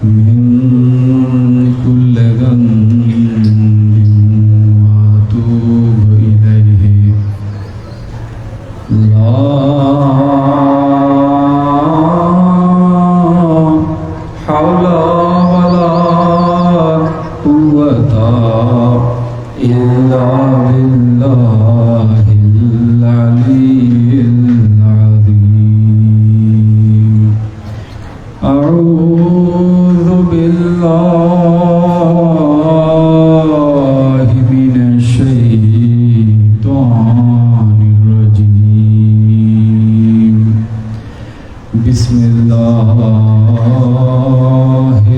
من كل ذنب وأتوب إليه لا حول ولا قوة إلا بالله العلي العظيم أعوذ بالله من الشيطان الرجيم بسم الله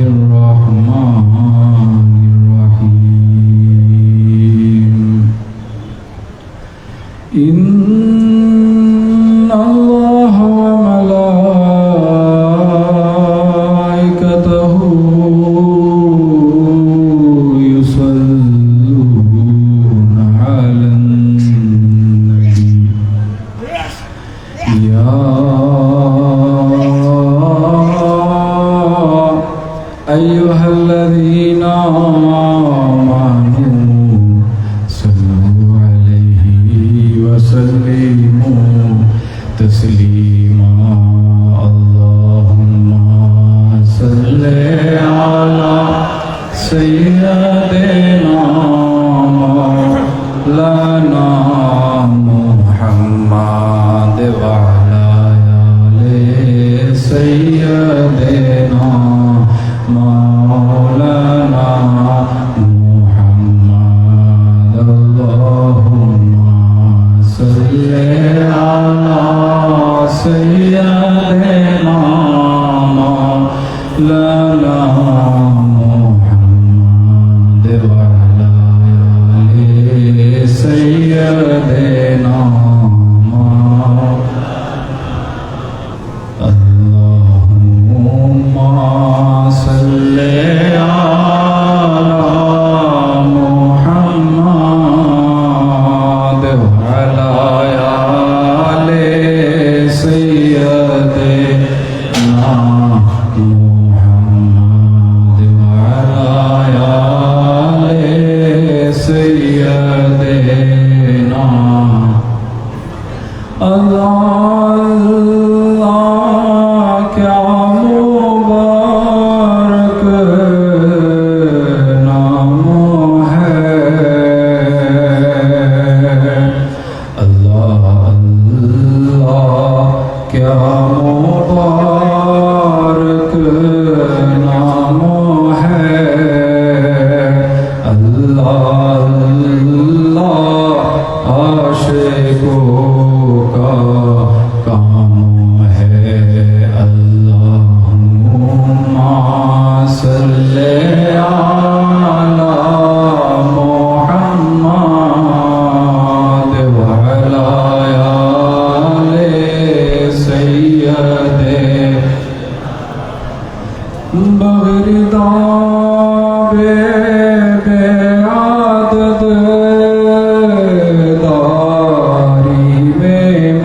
الرحمن الرحيم إن الله وملائكته يصلون على النبي يا أيها الذين آمنوا صلوا عليه وسلموا تسليما اللهم صل على سيدنا مولانا محمد وعلى آل سيدنا مولانا محمد اللهم صل على سيدنا مولانا محمد وعلى آل سيدنا اللهم صل على محمد وعلى آل سيدنا محمد وعلى آل سيدنا الله क्या मुबारक नाम है अल्लाह अल्लाह क्या मुबारक नाम है अल्लाह अल्लाह आशिकों का काम है अल्लाहुम्मा सल्ले अला मुहम्मद वअला आले सय्यदे बगरदा बेआदत दारी में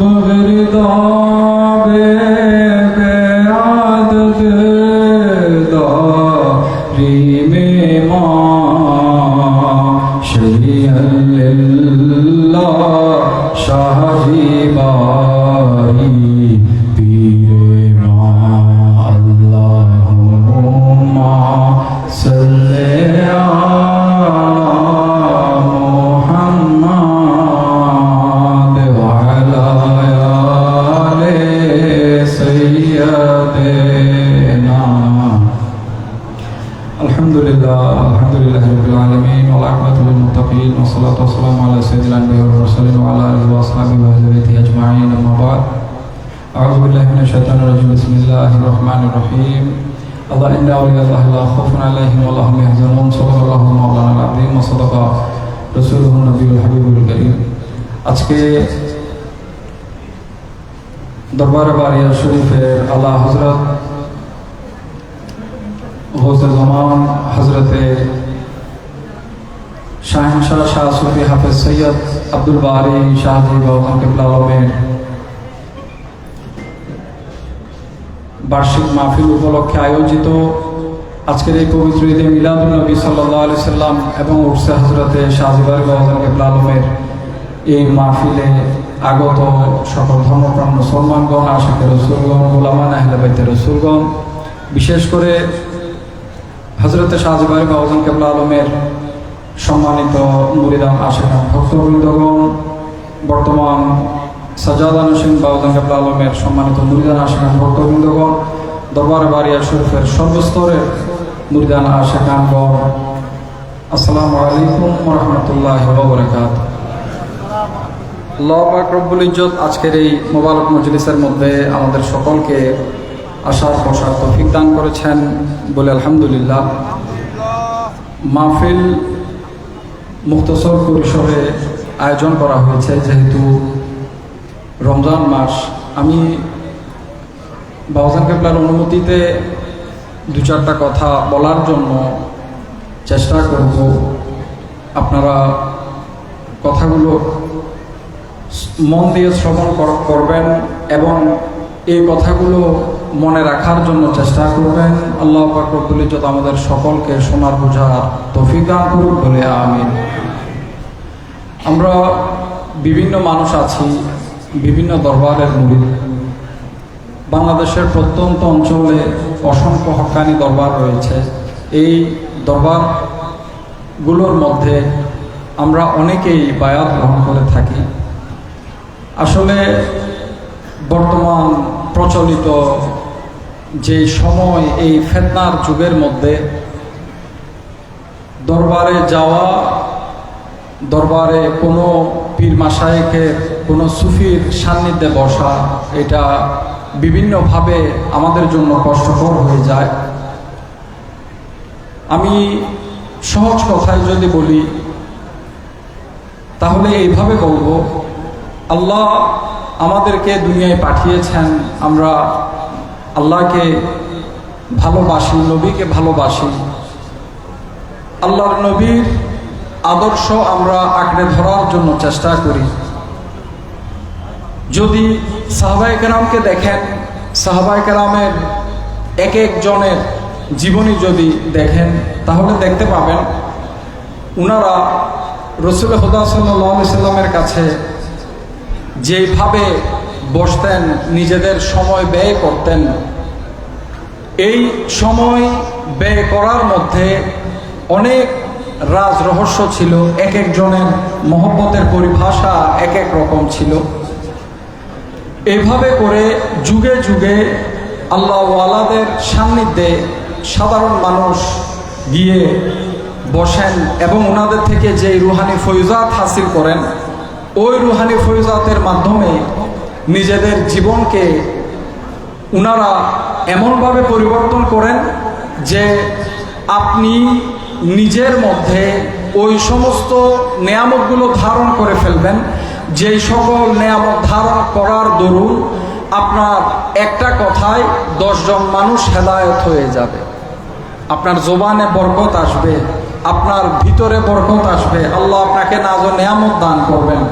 बगरदा बेआदत दारी में शरीअल्लाह शाही बारी पीरे अल्लाहुम्मा सल्ले मुहम्मद वअला आले सय्यदना अल्हम्दुलिल्लाह अल्हम्दुलिल्लाहि रब्बिल आलमीन वल आक़िबतु लिल मुत्तक़ीन वस्सलातु वस्सलामु अला सय्यिदिल अंबिया वल मुरसलीन व अला आलिहि व अस्हाबिहि व ज़ुर्रिय्यतिहि अजमईन अम्मा बाद अऊज़ु बिल्लाहि मिनश शैतानिर रजीम बिस्मिल्लाहिर रहमानिर रहीम अल्लाह इन्ना औलिया ला खौफुन अलैहिम व ला हुम यहज़नून सल्लल्लाहु मौलाना अज़ीम व सदका रसूलुहुन नबियुल हबीबुल करीम আজকে দরবারে বারিয়া শরীফের আলা হযরত গৌসে জামান হযরতে শাহনशाह শাহ सूफी हाफिज सैयद अब्दुल बारी शाहजी बाबा किबला में বার্ষিক মাহফিল উপলক্ষে আয়োজিত আজকের এই পবিত্র ঈদে মিলাদুন নবী সাল্লাল্লাহু আলাইহি সাল্লাম এবং উরসে হযরতে শাহজিবারি বাউজান কিবলা আলমের এই মাহফিলে আগত সকল ধর্মপ্রাণ মুসলমানগণ, আশিকে রাসূলগণ, উলামা আহলে বাইতে রাসূলগণ, বিশেষ করে হযরতে শাহজিবারি বাউজান কিবলা আলমের সম্মানিত মুরিদান, আশিকান, ভক্তবৃন্দগণ, বর্তমান সাজাদা নসীম বাউজান কিবলা আলমের সম্মানিত মুরিদান, আশিকান, ভক্তবৃন্দগণ, দরবার বারিয়া শরীফের সর্বস্তরের মুরিদান, আশিকানগণ, আসসালামু আলাইকুম ওয়া রাহমাতুল্লাহি ওয়া বারাকাতুহু। আল্লাহ পাক রব্বুল ইজ্জত আজকের এই মোবারক মজলিসের মধ্যে আমাদের সকলকে আসার বসার তৌফিক দান করেছেন বলে আলহামদুলিল্লাহ। মাহফিল মুখতসর পরিসরে আয়োজন করা হয়েছে যেহেতু রমজান মাস। আমি বাউজান কিবলার অনুমতিতে দু চারটা কথা বলার জন্য চেষ্টা করব। আপনারা কথাগুলো মন দিয়ে শ্রবণ করবেন এবং এই কথাগুলো মনে রাখার জন্য চেষ্টা করবেন। আল্লাহ পাক রব্বুল ইজ্জত আমাদের সকলকে শোনার বোঝার তৌফিক দান করুন বলে আমিন। আমরা বিভিন্ন মানুষ আছি, বিভিন্ন দরবারের মুরিদ। বাংলাদেশের প্রত্যন্ত অঞ্চলে অসংখ্য হক্কানি দরবার রয়েছে। এই দরবারগুলোর মধ্যে আমরা অনেকেই বায়াত গ্রহণ করে থাকি। আসলে বর্তমান প্রচলিত যে সময়, এই ফিতনার যুগের মধ্যে দরবারে যাওয়া, দরবারে কোনো পীর মাশায়েখের, কোনো সুফির সান্নিধ্যে বসা, এটা বিভিন্নভাবে আমাদের জন্য কষ্টকর হয়ে যায়। আমি সহজ কথায় যদি বলি তাহলে এইভাবে বলবো, আল্লাহ আমাদেরকে দুনিয়ায় পাঠিয়েছেন, আমরা আল্লাহকে ভালোবাসি, নবীকে ভালোবাসি, আল্লাহর নবীর আদর্শ আমরা আঁকড়ে ধরার জন্য চেষ্টা করি। যদি সাহাবায়ে কেরামকে দেখেন, সাহাবায়ে কেরামের এক একজনের জীবনী যদি দেখেন তাহলে দেখতে পাবেন উনারা রাসূল খুদা সাল্লাল্লাহু আলাইহি সাল্লামের কাছে যেভাবে বসতেন, নিজেদের সময় ব্যয় করতেন, এই সময় ব্যয় করার মধ্যে অনেক রাজ রহস্য ছিল। এক একজনের মহব্বতের পরিভাষা এক এক রকম ছিল। এইভাবে করে যুগে যুগে আল্লাহ ওয়ালাদের সান্নিধ্যে সাধারণ মানুষ গিয়ে বসেন এবং ওনাদের থেকে যে রুহানি ফয়জাত হাসিল করেন, ওই রুহানি ফয়জাতের মাধ্যমে নিজেদের জীবনকে ওনারা এমনভাবে পরিবর্তন করেন যে আপনি নিজের মধ্যে ওই সমস্ত নেয়ামতগুলো ধারণ করে ফেলবেন, যেই সকল নেয়ামত ধারণ করার দরুন আপনার একটা কথায় 10 জন মানুষ হেদায়েত হয়ে যাবে। আপনার জবানে বরকত আসবে, আপনার ভিতরে বরকত আসবে, আল্লাহ আপনাকে নাজো নেয়ামত দান করবেন।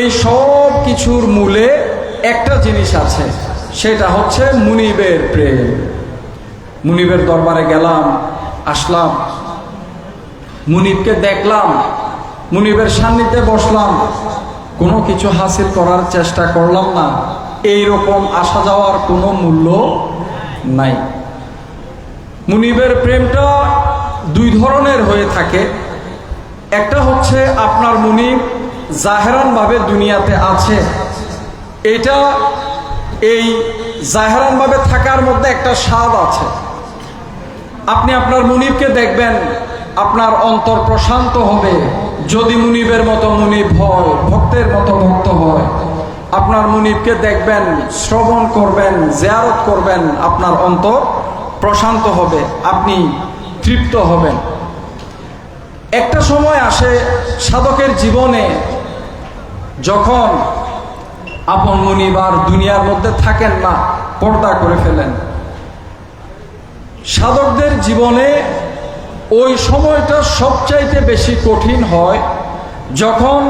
এই সব কিছুর মূলে একটা জিনিস আছে, সেটা হচ্ছে মুনিবের প্রেম। মুনিবের দরবারে গেলাম, আসলাম, মুনিবকে দেখলাম, মুনিবের সান্নিধ্যে বসলাম, কোনো কিছু হাসিল করার চেষ্টা করলাম না, এইরকম আসা যাওয়ার কোনো মূল্য নাই। মুনিবের প্রেমটা দুই ধরনের হয়ে থাকে। একটা হচ্ছে আপনার মুনিব জাহেরানভাবে দুনিয়াতে আছে, এটা এই জাহেরানভাবে থাকার মধ্যে একটা স্বাদ আছে। আপনি আপনার মুনিবকে দেখবেন, আপনার অন্তর প্রশান্ত হবে। যদি মুনিবের মতো মুনিব হয়, ভক্তের মতো ভক্ত হয়, আপনার মুনিবকে দেখবেন, শ্রবণ করবেন, জিয়ারত করবেন, আপনার অন্তর প্রশান্ত হবে, আপনি তৃপ্ত হবেন। একটা সময় আসে সাধকের জীবনে, যখন আপন মুনিব আর দুনিয়ার মধ্যে থাকেন না, পর্দা করে ফেলেন। সাধকদের জীবনে ওই সময়টা সবচাইতে বেশি কঠিন হয় যখন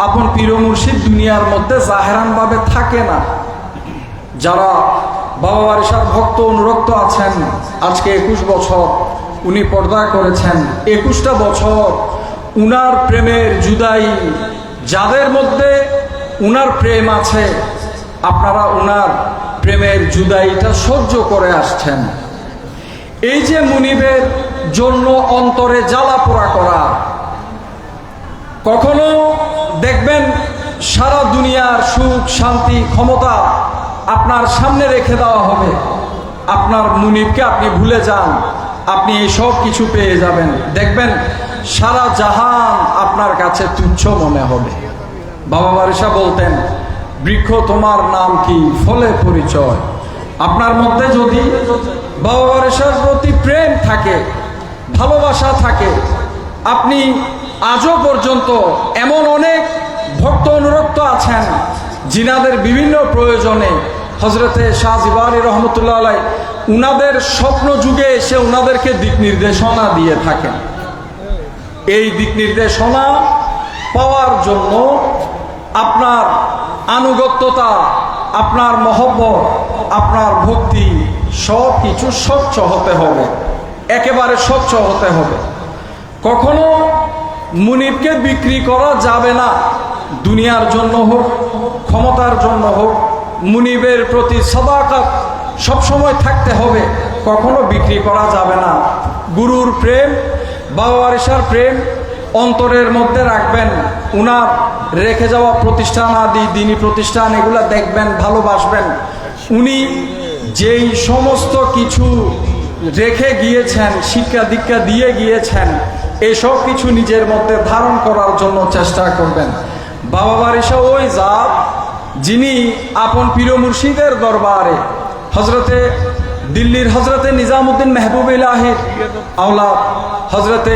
আপন পীর মুর্শিদ দুনিয়ার মধ্যে জাহেরানভাবে থাকে না। যারা বাবা বারিশার ভক্ত অনুরক্ত আছেন। আজকে 21 বছর উনি পর্দা করেছেন। 21টা বছর উনার প্রেমের জুদাই, যাদের মধ্যে উনার প্রেম আছে আপনারা উনার প্রেমের জুদাইটা সহ্য করে আসছেন। এই যে মুনিবের জন্য অন্তরে জ্বালা পোড়া করা, কখনো দেখবেন সারা দুনিয়ার সুখ শান্তি ক্ষমতা আপনার সামনে রেখে দেওয়া হবে, আপনার মুনিবকে আপনি ভুলে যান, আপনি এই সব কিছু পেয়ে যাবেন, দেখবেন সারা জাহান আপনার কাছে তুচ্ছ মনে হবে। বাবা বারিশা বলতেন, বৃক্ষ তোমার নাম কি, ফলে পরিচয়। আপনার মধ্যে যদি বাবা বারিশার প্রতি প্রেম থাকে, ভালোবাসা থাকে, আপনি আজও পর্যন্ত এমন অনেক ভক্ত অনুরক্ত আছেন যিনাদের বিভিন্ন প্রয়োজনে হজরতে শাহ জিবারি রহমতুল্লাহ আলাই উনাদের স্বপ্ন যুগে এসে উনাদেরকে দিক নির্দেশনা দিয়ে থাকেন। এই দিক নির্দেশনা পাওয়ার জন্য আপনার আনুগত্যতা, আপনার মহব্বত, আপনার ভক্তি সব কিছু স্বচ্ছ হতে হবে, একেবারে স্বচ্ছ হতে হবে। কখনো মুনিবকে বিক্রি করা যাবে না, দুনিয়ার জন্য হোক ক্ষমতার জন্য হোক, মুনিবের প্রতি সাদাকাত সবসময় থাকতে হবে, কখনো বিক্রি করা যাবে না। গুরুর প্রেম, বাবা বারিশার প্রেম অন্তরের মধ্যে রাখবেন। উনার রেখে যাওয়া প্রতিষ্ঠান আদি দিনী প্রতিষ্ঠান এগুলা দেখবেন, ভালোবাসবেন। উনি যেই সমস্ত কিছু রেখে গিয়েছেন, শিক্ষা দীক্ষা দিয়ে গিয়েছেন, এসব কিছু নিজের মধ্যে ধারণ করার জন্য চেষ্টা করবেন। বাবা বারিশা ওই জাত যিনি আপন পীর মুর্শিদের দরবারে হজরতে দিল্লির হজরতে নিজামুদ্দিন মেহবুব ইলাহির আওলাদ হজরতে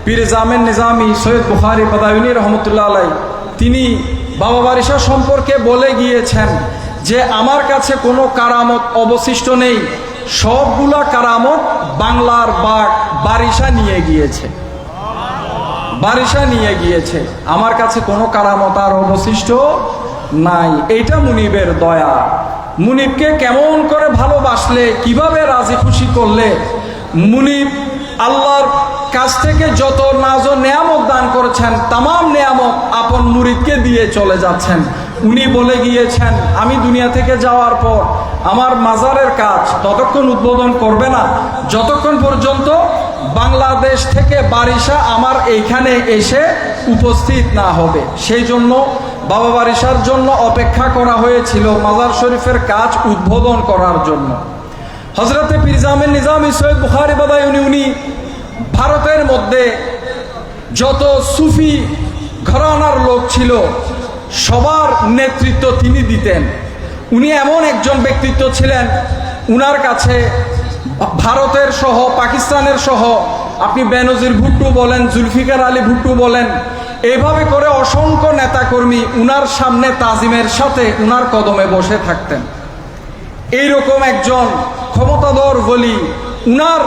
পীর জামেন নিজামী সৈয়দ বুখারী বাদায়ুনী রহমতুল্লাহ আলাই তিনি বাবা বারিশা সম্পর্কে বলে গিয়েছেন যে আমার কাছে কোনো কারামত অবশিষ্ট নেই, সবগুলা কারামত বাংলার বাগ বারিশা নিয়ে গিয়েছে, বারিশা নিয়ে গিয়েছে, আমার কাছে কোনো কারামত আর অবশিষ্ট নাই। এইটা মুনিবের দয়া। মুনিবকে কেমন করে ভালোবাসলে, কিভাবে রাজি খুশি করলে মুনিব আল্লাহর কাছ থেকে যত নাজ ও নেয়ামত দান করেছেন তামাম নেয়ামত আপন মুরিদকে দিয়ে চলে যাচ্ছেন। উনি বলে গিয়েছেন, আমি দুনিয়া থেকে যাওয়ার পর আমার মাজারের কাজ ততক্ষণ উদ্বোধন করবে না যতক্ষণ পর্যন্ত বাংলাদেশ থেকে বারিশা আমার এইখানে এসে উপস্থিত না হবে। সেই জন্য বাবা বারিশার জন্য অপেক্ষা করা হয়েছিল মাজার শরীফের কাজ উদ্বোধন করার জন্য। হজরতে পীর জামেন নিজামী সৈয়দ বুখারী বাদায়ুনী উনি ভারতের মধ্যে যত সুফি ঘরানার লোক ছিল সবার নেতৃত্ব তিনি দিতেন। উনি এমন একজন ব্যক্তিত্ব ছিলেন, উনার কাছে ভারতের সহ পাকিস্তানের সহ আপনি বেনজির ভুট্টো বলেন, জুলফিকার আলী ভুট্টো বলেন, এইভাবে করে অসংখ্য নেতাকর্মী উনার সামনে তাজিমের সাথে উনার কদমে বসে থাকতেন। এইরকম একজন ক্ষমতাধর বলি উনার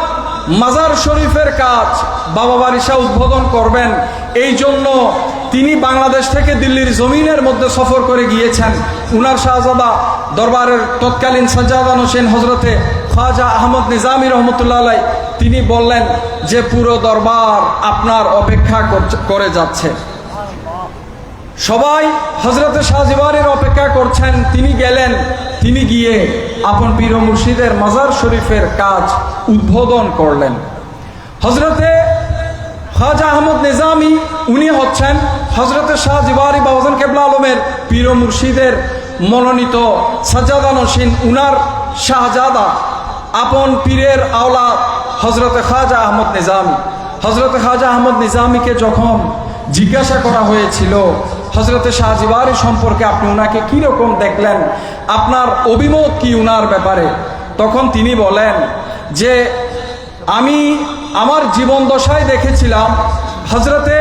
মাজার শরীফের কাজ বাবা বারিশা উদ্বোধন করবেন, এই জন্য তিনি বাংলাদেশ থেকে দিল্লির জমিনের মধ্যে সফর করে গিয়েছেন। উনার শাহজাদা দরবারের তৎকালীন সাজ্জাদান হোসেন হজরতে খ্বাজা আহমদ নিজামী রহমতুল্লাহ আলাই তিনি বললেন যে পুরো দরবার আপনার অপেক্ষা করে যাচ্ছে। সবাই হজরতে শাহ জিবারির অপেক্ষা করছেন। তিনি গেলেন, তিনি গিয়ে আপন পীর মুর্শিদের মাজার শরীফের কাজ উদ্বোধন করলেন। হজরতে খ্বাজা আহমদ নিজামী উনি হচ্ছেন হজরতে শাহ জিবারি বাউজান কেবলা আলমের পীর মুর্শিদের মনোনীত সাজ্জাদান হোসেন উনার শাহজাদা, আপন পীরের আওলাদ হজরতে খ্বাজা আহমদ নিজামী। হজরতে খ্বাজা আহমদ নিজামীকে যখন জিজ্ঞাসা করা হয়েছিল হজরতে শাহ জিবারি সম্পর্কে আপনি উনাকে কীরকম দেখলেন, আপনার অভিমত কি উনার ব্যাপারে, তখন তিনি বলেন যে আমি আমার জীবন দশায় দেখেছিলাম হজরতে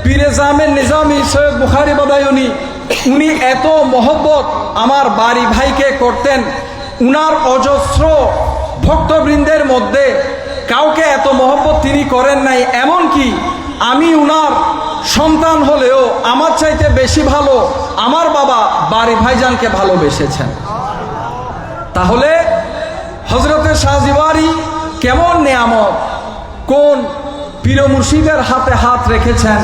পীরে জামেন নিজামী সৈয়দ বুখারী বাদায়ুনী উনি এত মহব্বত আমার বাড়ি ভাইকে করতেন, উনার অজস্র ভক্তবৃন্দের মধ্যে কাউকে এত মহব্বত তিনি করেন নাই, এমনকি আমি উনার সন্তান হলেও আমার চাইতে বেশি ভালো আমার বাবা বাড়ি ভাইজানকে ভালোবেসেছেন। তাহলে হযরতে শাহ জিবারি কেমন নেয়ামত, কোন পীর মুর্শিদের হাতে হাত রেখেছেন,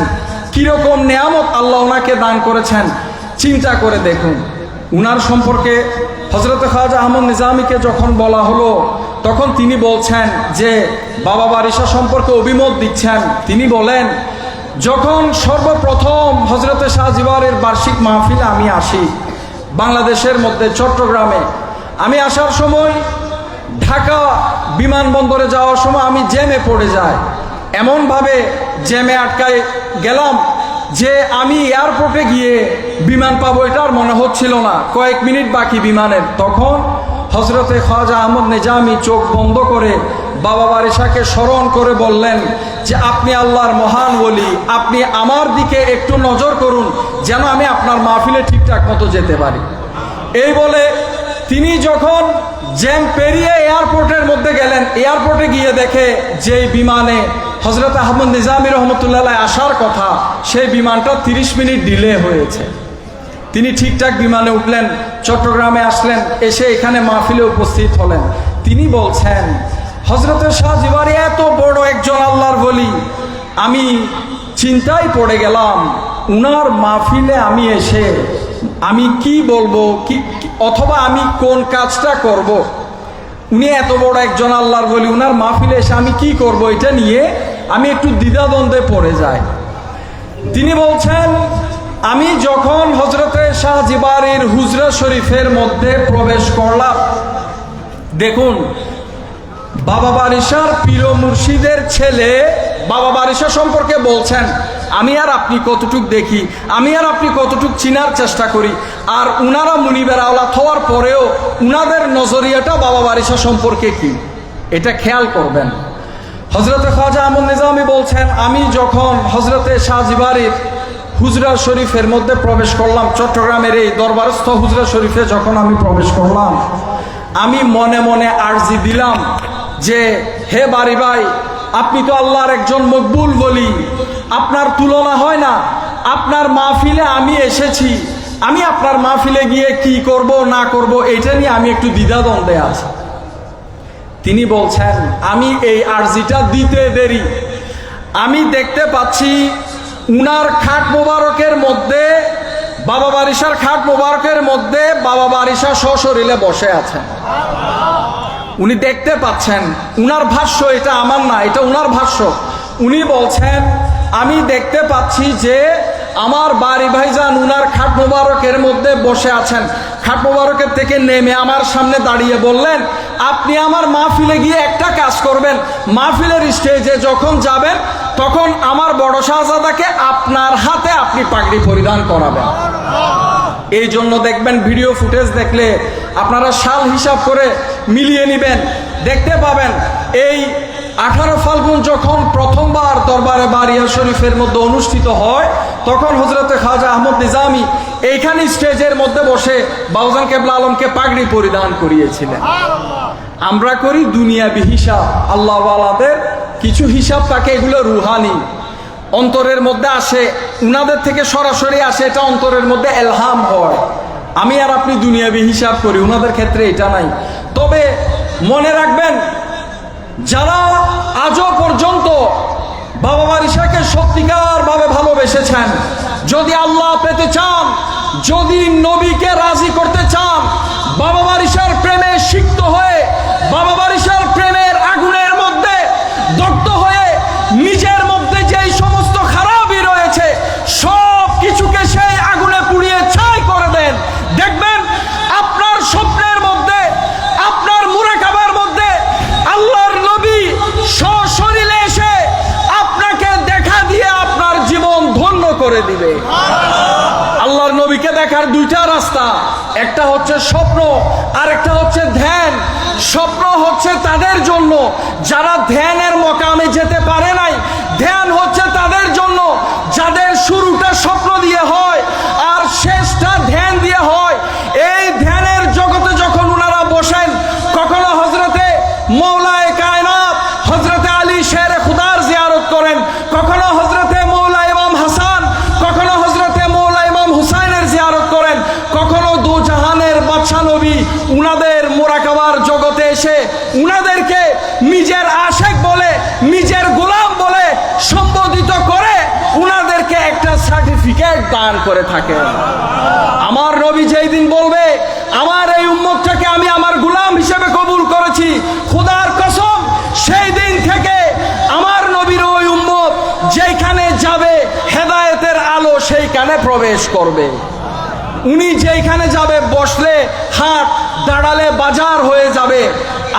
কিরকম নেয়ামত আল্লাহ ওনাকে দান করেছেন, চিন্তা করে দেখুন। উনার সম্পর্কে হযরত খাজা আহমদ নিজামীকে যখন বলা হলো, তখন তিনি বলছেন যে বাবা বারিশা সম্পর্কে অভিমত দিচ্ছেন। তিনি বলেন, যখন সর্বপ্রথম হযরতে শাহ জিবারের বার্ষিক মাহফিলে আমি আসি বাংলাদেশের মধ্যে চট্টগ্রামে, আমি আসার সময় ঢাকা বিমানবন্দরে যাওয়ার সময় আমি জ্যামে পড়ে যাই। এমনভাবে জ্যামে আটকায় গেলাম যে আমি এয়ারপোর্টে গিয়ে বিমান পাবো এটা আর মনে হচ্ছিল না, কয়েক মিনিট বাকি বিমানের। তখন হযরতে খাজা আহমদ নিজামী চোখ বন্ধ করে বাবা বারিশাকে স্মরণ করে বললেন যে আপনি আল্লাহর মহান ওলি, আপনি আমার দিকে একটু নজর করুন যেন আমি আপনার মাহফিলে ঠিকঠাক মতো যেতে পারি। এই বলে তিনি যখন জ্যাম পেরিয়ে এয়ারপোর্টের মধ্যে গেলেন, এয়ারপোর্টে গিয়ে দেখে যেই বিমানে হযরত আহমদ নিজামী রহমতুল্লাহ আসার কথা, সেই বিমানটা 30 মিনিট ডিলে হয়েছে। তিনি ঠিকঠাক বিমানে উঠলেন, চট্টগ্রামে আসলেন, এসে এখানে মাহফিলে উপস্থিত হলেন। তিনি বলছেন, হযরত শাহ জিবারি এত বড় একজন আল্লাহর ওলি, আমি চিন্তায় পড়ে গেলাম উনার মাহফিলে আমি এসে আমি কি বলবো, কি অথবা আমি কোন কাজটা করব। উনি এত বড় একজন আল্লাহর ওলি, উনার মাহফিলে এসে আমি কি করব, এটা নিয়ে আমি একটু দ্বিধাদ্বন্দ্বে পড়ে যাই। তিনি বলছেন, আমি যখন হযরতে শাহ জিবারির হুজরা শরীফের মধ্যে প্রবেশ করলাম, দেখুন বাবা বারিশার পীর মুর্শিদের ছেলে বাবা বারিশা সম্পর্কে বলছেন, আমি আর আপনি কতটুক দেখি, আমি আর আপনি কতটুক চিনার চেষ্টা করি, আর উনারা মুনিবের আওলাদ হওয়ার পরেও উনাদের নজরিয়াটা বাবা বারিশা সম্পর্কে কি, এটা খেয়াল করবেন। হযরতে খাজা আহমদ নিজামী বলছেন, আমি যখন হযরতে শাহ জিবারির হুজরা শরীফের মধ্যে প্রবেশ করলাম, চট্টগ্রামের এই দরবারস্থ হুজরা শরীফে যখন আমি প্রবেশ করলাম, আমি মনে মনে আরজি দিলাম যে হে বারি ভাই, আপনি তো আল্লাহর একজন মকবুল ওলি, আপনার তুলনা হয় না। আপনার মাহফিলে আমি এসেছি, আমি আপনার মাহফিলে গিয়ে কি করব না করব এটা নিয়ে আমি একটু দ্বিধাদ্বন্দ্বে আছি। তিনি বলছেন, আমি এই আরজিটা দিতে দেরি, আমি দেখতে পাচ্ছি উনার খাট মোবারকের মধ্যে, বাবা বারিশার খাট মোবারকের মধ্যে বাবা বারিশা সশরীরে বসে আছেন। উনি দেখতে পাচ্ছেন, উনার ভাষ্য, এটা আমার না, এটা উনার ভাষ্য। উনি বলছেন, আমি দেখতে পাচ্ছি যে আমার বাড়ি ভাইজান উনার খাট মোবারকের মধ্যে বসে আছেন। খাট মোবারকের থেকে নেমে আমার সামনে দাঁড়িয়ে বললেন, আপনি আমার মাহফিলে গিয়ে একটা কাজ করবেন, মাহফিলের স্টেজে যখন যাবেন তখন আমার বড় শাহজাদাকে আপনার হাতে আপনি পাগড়ি পরিধান করাবেন। এই জন্য দেখবেন ভিডিও ফুটেজ দেখলে আপনারা সাল হিসাব করে মিলিয়ে নেবেন, দেখতে পাবেন এই 18 ফাল্গুন যখন প্রথমবার দরবারে বারিয়া শরীফের মধ্যে অনুষ্ঠিত হয়, তখন হযরতে খাজা আহমদ নিজামী এইখানে স্টেজের মধ্যে বসে বাউজান কেবলা আলমকে পাগড়ি পরিধান করিয়েছিলেন। আমরা করি দুনিয়াবি হিসাব, আল্লাহ ওয়ালাদের কিছু হিসাব থাকে, এগুলো রুহানি, অন্তরের মধ্যে আসে, উনাদের থেকে সরাসরি আসে, এটা অন্তরের মধ্যে এলহাম হয়। আমি আর আপনি দুনিয়াবি হিসাব করি, উনাদের ক্ষেত্রে এটা নাই। তবে মনে রাখবেন, যারা আজও পর্যন্ত বাবা বারিশাকে সত্যিকার ভাবে ভালোবেসেছেন, যদি আল্লাহ পেতে চান, যদি নবীকে রাজি করতে চান, বাবা বারিশার প্রেমে সিক্ত হয়ে, বাবা বারিশার প্রেমের আগুনের মধ্যে দগ্ধ হয়ে নিজের মধ্যে যেই সমস্ত খারাপই রয়েছে সব কিছুকে সেই আগুনে পুড়িয়ে ছাই করে দেন, দেখবেন আপনার স্বপ্নের মধ্যে, আপনার মুরাকাবার মধ্যে আল্লাহর নবী সশরীরে এসে আপনাকে দেখা দিয়ে আপনার জীবন ধন্য করে দিবে। আল্লাহর নবীকে দেখার দুইটা রাস্তা, একটা হচ্ছে স্বপ্ন আর একটা হচ্ছে ধ্যান। স্বপ্ন হচ্ছে তাদের জন্য যারা ধ্যানের মকামে যেতে পারে নাই, ধ্যান হচ্ছে তাদের জন্য যাদের শুরুটা স্বপ্ন দিয়ে হয় আর শেষটা ধ্যান দিয়ে হয়। এই ধ্যানের জগতে যখন উনারা বসেন, কখনো হযরতে মওলায়ে কায়নাত হযরতে আলী শেরে খুদার জিয়ারত করেন, কখনো হযরতে মওলা ইমাম হাসান, কখনো হযরতে মওলা ইমাম হুসাইনের জিয়ারত করেন, কখনো দু জাহানের বাদশা নবী উনাদের মুরাকাবার জগতে এসে দান করে থাকেন। আমার নবী যেই দিন বলবে আমার এই উম্মতটাকে আমি আমার গোলাম হিসেবে কবুল করেছি, খোদার কসম সেই দিন থেকে আমার নবীর ওই উম্মত যেখানে যাবে হেদায়েতের আলো সেইখানে প্রবেশ করবে। উনি যেখানে যাবে বসলে হাট, দাঁড়ালে বাজার হয়ে যাবে।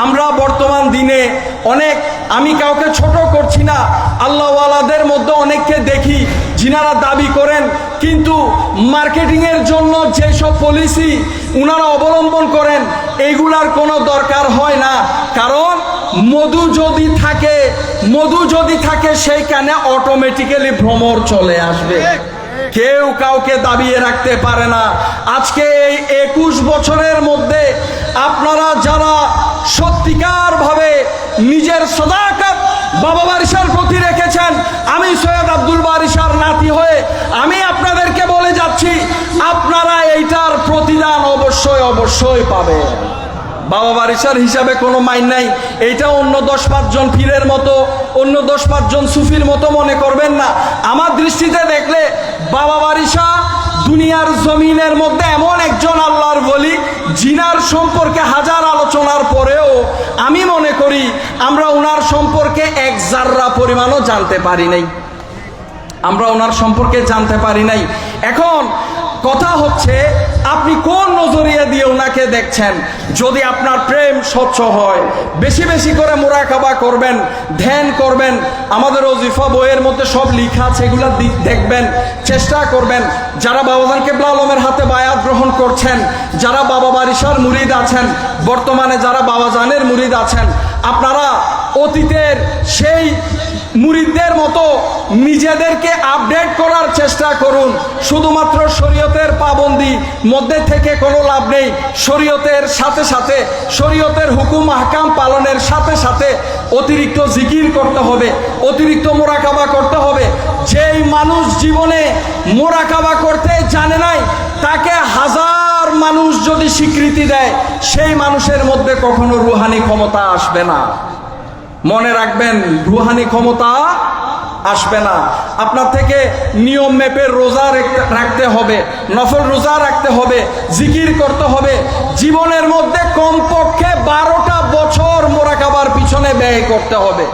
আমরা বর্তমান দিনে অনেক, আমি কাউকে ছোট করছি না, আল্লাহওয়ালাদের মধ্যে অনেককে দেখি যিনারা দাবি করেন কিন্তু মার্কেটিংয়ের জন্য যেসব পলিসি উনারা অবলম্বন করেন এইগুলার কোনো দরকার হয় না। কারণ মধু যদি থাকে সেইখানে অটোমেটিক্যালি ভ্রমর চলে আসবে। কেউ কাউকে দাবিয়ে রাখতে পারে না। আজকে এই 21 বছরের মধ্যে আপনারা যারা সত্যিকার ভাবে নিজের সদাকত বাবা বারিশার প্রতি রেখেছেন, আমি সৈয়দ আব্দুল বারিশার নাতি হয়ে আমি আপনাদেরকে বলে যাচ্ছি আপনারা এইটার প্রতিদান অবশ্যই পাবেন। বাবা বারিশার হিসাবে কোনো মাইন নাই। এইটা অন্য 10-5 জন পীরের মতো, অন্য 10-5 জন সুফির মতো মনে করবেন না। আমার দৃষ্টিতে দেখলে বাবা বারিশা দুনিয়ার জমিনের মধ্যে এমন একজন আল্লাহর ওলি জিনার সম্পর্কে হাজার আলোচনার পরেও আমি মনে করি আমরা ওনার সম্পর্কে এক জাররা পরিমাণও জানতে পারি নাই। এখন কথা হচ্ছে আপনি কোন নজরিয়া দিয়ে ওনাকে দেখছেন। যদি আপনার প্রেম স্বচ্ছ হয়, বেশি বেশি করে মুরাকাবা করবেন, ধ্যান করবেন। আমাদের ওজিফা বইয়ের মধ্যে সব লেখা আছে, এগুলো দেখবেন, চেষ্টা করবেন। যারা বাবাজান কেবলা আলমের হাতে বায়াত গ্রহণ করছেন, যারা বাবা বারিশার মুরিদ আছেন, বর্তমানে যারা বাবাজানের মুরিদ আছেন, আপনারা অতীতের সেই মুরিদদের মতো নিজেদেরকে আপডেট করার চেষ্টা করুন। শুধুমাত্র শরীয়তের পাবন্দি মধ্যে থেকে কোনো লাভ নেই। শরীয়তের সাথে সাথে, শরীয়তের হুকুম আহকাম পালনের সাথে সাথে অতিরিক্ত জিকির করতে হবে, অতিরিক্ত মোরাকাবা করতে হবে। যেই মানুষ জীবনে মোরাকাবা করতে জানে নাই, তাকে হাজার মানুষ যদি স্বীকৃতি দেয়, সেই মানুষের মধ্যে কখনো রুহানি ক্ষমতা আসবে না। মনে রাখবেন, রুহানি ক্ষমতা আসবে না। আপনার থেকে নিয়ম মেপে রোজা রাখতে হবে, নফল রোজা রাখতে হবে, জিকির করতে হবে। জীবনের মধ্যে কমপক্ষে 12টা বছর মোরাকাবার পিছনে ব্যয় করতে হবে।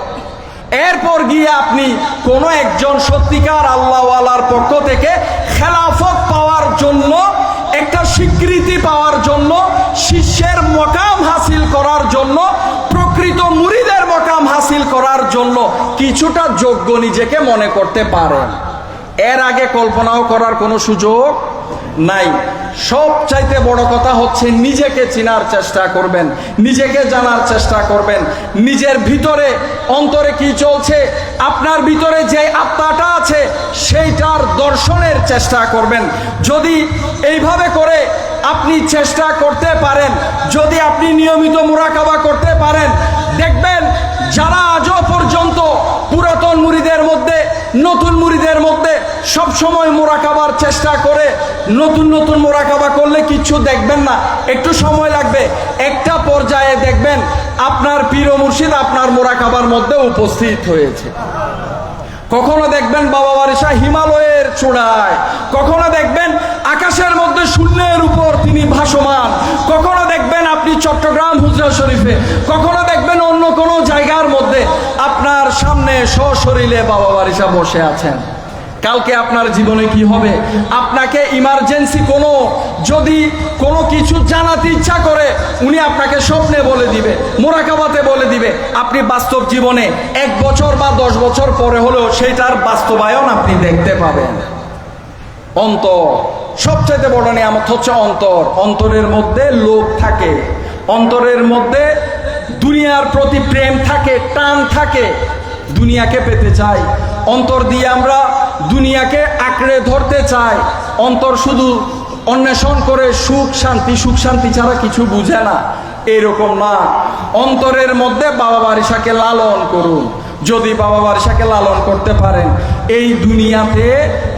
এরপর গিয়ে আপনি কোনো একজন সত্যিকার আল্লাহওয়ালার পক্ষ থেকে খেলাফত পাওয়ার জন্য, একটা স্বীকৃতি পাওয়ার জন্য, শিষ্যের মকাম হাসিল করার জন্য, প্রকৃত মুরিদের মকাম হাসিল করার জন্য কিছুটা যোগ্য নিজেকে মনে করতে পারেন। এর আগে কল্পনাও করার কোনো সুযোগ নাই। সবচাইতে বড় কথা হচ্ছে নিজেকে চিনার চেষ্টা করবেন, নিজেকে জানার চেষ্টা করবেন। নিজের ভিতরে অন্তরে কি চলছে, আপনার ভিতরে যে আত্মাটা আছে সেইটার দর্শনের চেষ্টা করবেন। যদি এইভাবে করে আপনি চেষ্টা করতে পারেন, যদি আপনি নিয়মিত মুরাকাবা করতে পারেন, দেখবেন যারা আজও পর্যন্ত পুরাতন মুরিদের মধ্যে, নতুন মুরিদের মধ্যে সব সময় মুরাকাবার চেষ্টা করে, নতুন নতুন মুরাকাবা করলে কিচ্ছু দেখবেন না, একটু সময় লাগবে। একটা পর্যায়ে দেখবেন আপনার পীর ও মুর্শিদ আপনার মুরাকাবার মধ্যে উপস্থিত হয়েছে। কখনো দেখবেন বাবা বারিশা হিমালয়ের চূড়ায়, কখনো দেখবেন আকাশের মধ্যে শূন্যের উপর তিনি ভাসমান, কখনো দেখবেন আপনি চট্টগ্রাম হুজরা শরীফে, কখনো দেখবেন অন্য কোনো জায়গার মধ্যে আপনার সামনে সশরীরে বাবা বারিশা বসে আছেন। কালকে আপনার জীবনে কি হবে? আপনাকে ইমার্জেন্সি যদি কোনো কিছু জানাতে ইচ্ছা করে, উনি আপনাকে স্বপ্নে বলে দিবে, মোরাকাবাতে বলে দিবে। আপনি বাস্তব জীবনে 1 বছর বা 10 বছর পরে হলেও সেইটার বাস্তবায়ন আপনি দেখতে পাবেন। অন্তর সবচেয়ে বড় নিয়ামত হচ্ছে অন্তর। অন্তরের মধ্যে লোভ থাকে, অন্তরের মধ্যে দুনিয়ার প্রতি প্রেম থাকে, টান থাকে, দুনিয়াকে পেতে চাই। অন্তর দিয়ে আমরা দুনিয়াকে আঁকড়ে ধরতে চাই। অন্তর শুধু অন্বেষণ করে সুখ শান্তি, সুখ শান্তি ছাড়া কিছু বুঝে না, এরকম না। অন্তরের মধ্যে বাবা বারিশাকে লালন করুন। যদি বাবা বারিশাকে লালন করতে পারেন, এই দুনিয়াতে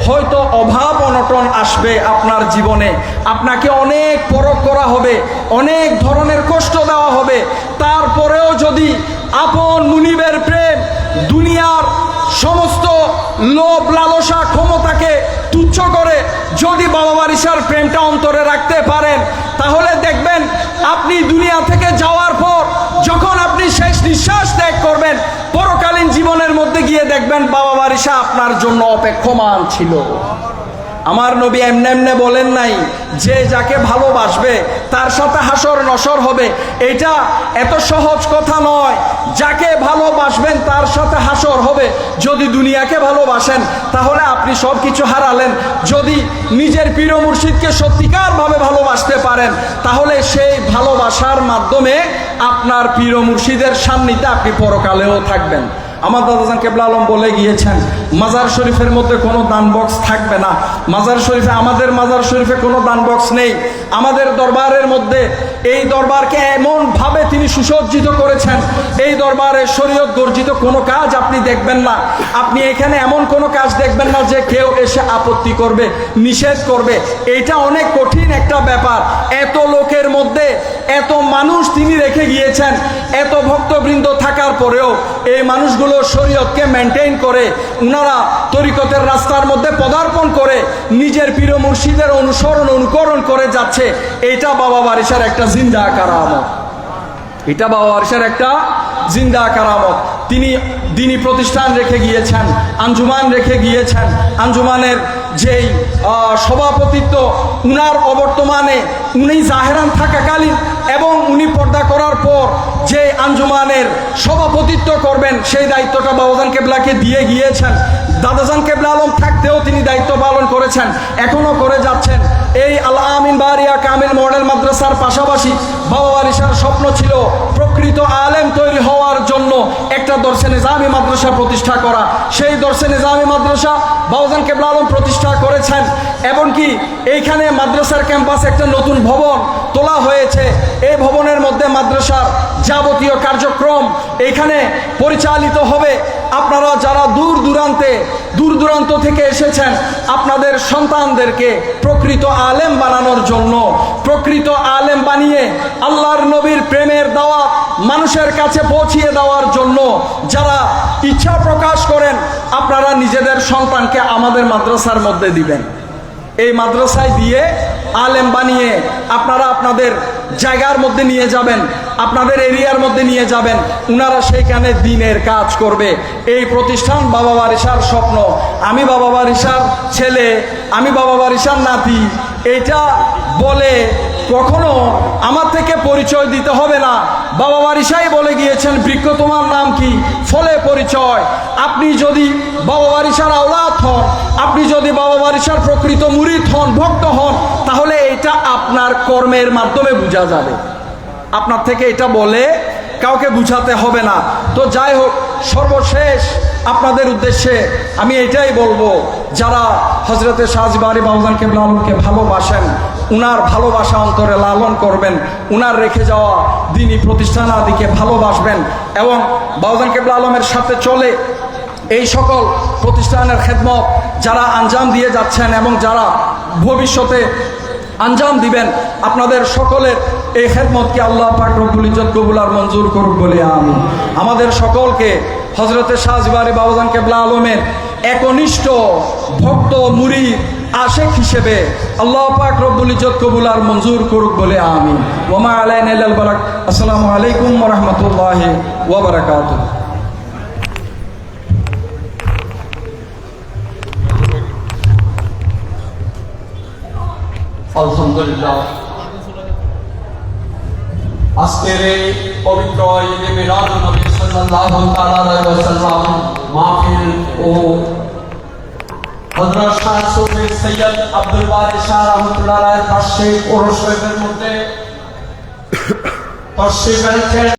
হয়তো অভাব অনটন আসবে আপনার জীবনে, আপনাকে অনেক পরখ করা হবে, অনেক ধরনের কষ্ট দেওয়া হবে। তারপরেও যদি আপন মুনিবের প্রেম, দুনিয়ার সমস্ত লোভ লালসা ক্ষমতাকে তুচ্ছ করে যদি বাবা বারিশার প্রেমটা অন্তরে রাখতে পারেন, তাহলে দেখবেন আপনি দুনিয়া থেকে যাওয়ার পর যখন আপনি শেষ নিঃশ্বাস ত্যাগ করবেন, পরকালীন জীবনের মধ্যে গিয়ে দেখবেন বাবা বারিশা আপনার জন্য অপেক্ষমান ছিল। আমার নবী এমনে এমনে বলেন নাই যে যাকে ভালোবাসবে তার সাথে হাসর নসর হবে। এটা এত সহজ কথা নয়। যাকে ভালোবাসবেন তার সাথে হাসর হবে। যদি দুনিয়াকে ভালোবাসেন তাহলে আপনি সব কিছু হারালেন। যদি নিজের পীর মুর্শিদকে সত্যিকারভাবে ভালোবাসতে পারেন, তাহলে সেই ভালোবাসার মাধ্যমে আপনার পীর মুর্শিদের সান্নিধ্যে আপনি পরকালেও থাকবেন। আমার দাদাজান কেবলা আলম বলে গিয়েছেন, মাজার শরীফের মধ্যে কোনো দান বক্স থাকবে না। মাজার শরীফে, আমাদের মাজার শরীফে কোনো দান বক্স নেই। আমাদের দরবারের মধ্যে এই দরবারকে এমনভাবে তিনি সুসজ্জিত করেছেন, এই দরবারে শরীয়ত গর্জিত কোনো কাজ আপনি দেখবেন না। আপনি এখানে এমন কোনো কাজ দেখবেন না যে কেউ এসে আপত্তি করবে, নিষেধ করবে। এটা অনেক কঠিন একটা ব্যাপার। এত লোকের মধ্যে এত মানুষ তিনি রেখে গিয়েছেন, এত ভক্তবৃন্দ থাকার পরেও এই মানুষগুলো শরীয়তকে মেনটেন করে, উনারা তরিকতের রাস্তার মধ্যে পদার্পণ করে নিজের পীর মুর্শিদের অনুকরণ করে যাচ্ছে। এটা বাবা বারিশার একটা জিন্দা কারামত। এটা বাবা বারিশার একটা জিন্দা কারামত। তিনি দিনী প্রতিষ্ঠান রেখে গিয়েছেন, আঞ্জুমান রেখে গিয়েছেন। আঞ্জুমানের যেই সভাপতিত্ব উনার অবর্তমানে, উনি জাহেরান থাকাকালীন এবং উনি পর্দা করার পর যে আঞ্জুমানের সভাপতিত্ব করবেন, সেই দায়িত্বটা বাবাজান কেবলাকে দিয়ে গিয়েছেন। দাদাজান কেবলা আলম থাকতেও তিনি দায়িত্ব পালন করেছেন, এখনো করে যাচ্ছেন। এই আল আমিন বারিয়া কামিল মডেল মাদ্রাসার পাশাপাশি বাবা বারিশার স্বপ্ন ছিল প্রকৃত আলেম তৈরি হওয়ার জন্য একটা দর্শে নিজামি মাদ্রাসা প্রতিষ্ঠা করা। সেই দর্শে নিজামি মাদ্রাসা বাবাজান কেবলা আলম প্রতিষ্ঠা করেছেন। এমনকি এইখানে মাদ্রাসার ক্যাম্পাসে একটা নতুন ভবন তোলা হয়েছে। এই ভবনের মধ্যে মাদ্রাসার যাবতীয় কার্যক্রম এইখানে পরিচালিত হবে। আপনারা যারা দূর দূরান্ত থেকে এসেছেন, আপনাদের সন্তানদেরকে প্রকৃত আলেম বানানোর জন্য, প্রকৃত আলেম বানিয়ে আল্লাহর নবীর প্রেমের দাওয়াত মানুষের কাছে পৌঁছিয়ে দেওয়ার জন্য যারা ইচ্ছা প্রকাশ করেন, আপনারা নিজেদের সন্তানকে আমাদের মাদ্রাসার মধ্যে দিবেন। এই মাদ্রাসায় দিয়ে আলেম বানিয়ে আপনারা আপনাদের জায়গার মধ্যে নিয়ে যাবেন, আপনাদের এরিয়ার মধ্যে নিয়ে যাবেন। উনারা সেইখানে দিনের কাজ করবে। এই প্রতিষ্ঠান বাবা বারিশার স্বপ্ন। আমি বাবা বারিশার ছেলে, আমি বাবা বারিশার নাতি, এটা বলে কখনো আমার থেকে পরিচয় দিতে হবে না। বাবা বারিশাই বলে গিয়েছেন, বৃক্ষ তোমার নাম কি, ফলে পরিচয়। আপনি যদি বাবা বারিশার আওলাদ হন, আপনি যদি বাবা বারিশার প্রকৃত মুরিদ হন, ভক্ত হন, তাহলে এটা আপনার কর্মের মাধ্যমে বোঝা যাবে। আপনার থেকে এটা বলে কাউকে বুঝাতে হবে না। তো যাই হোক, সর্বশেষ আপনাদের উদ্দেশ্যে আমি এটাই বলবো, যারা হজরতে শাহজিবারি বাবাজান কেবলা আলমকে ভালোবাসেন, উনার ভালোবাসা অন্তরে লালন করবেন, উনার রেখে যাওয়া দিনী প্রতিষ্ঠান আদিকে ভালোবাসবেন এবং বাবাজান কেবলা আলমের সাথে চলে এই সকল প্রতিষ্ঠানের খেদমত যারা আঞ্জাম দিয়ে যাচ্ছেন এবং যারা ভবিষ্যতে আঞ্জাম দিবেন, আপনাদের সকলের এই খেদমতকে আল্লাহ পাক রব্বুল ইজ্জত কবুল আর মঞ্জুর করুক বলে আমিন। আমাদের সকলকে হযরতে শাহজিবারি বাবাজান কেবলা আলমের একনিষ্ঠ ভক্ত মুরিদ আশেক হিসেবে আল্লাহ পাক রব্বুল ইজ্জত কবুল আর মঞ্জুর করুক বলে আমিন। ওয়া মা আলাইনা ইল্লাল বালাগ। আসসালামু আলাইকুম ওয়া রাহমাতুল্লাহি ওয়া বারাকাতুহু। আলহামদুলিল্লাহ, আজকের এই পবিত্র ঈদে মিলাদুন নবী সাল্লাল্লাহু তাআলা আলাইহি ওয়াসাল্লাম মাহফিল ও হযরত শাহ সুফি সৈয়দ আব্দুল বারী শাহ রাহমাতুল্লাহ আলাইহির বার্ষিক ওরস শরীফের মধ্যে তশরিফ এনেছেন।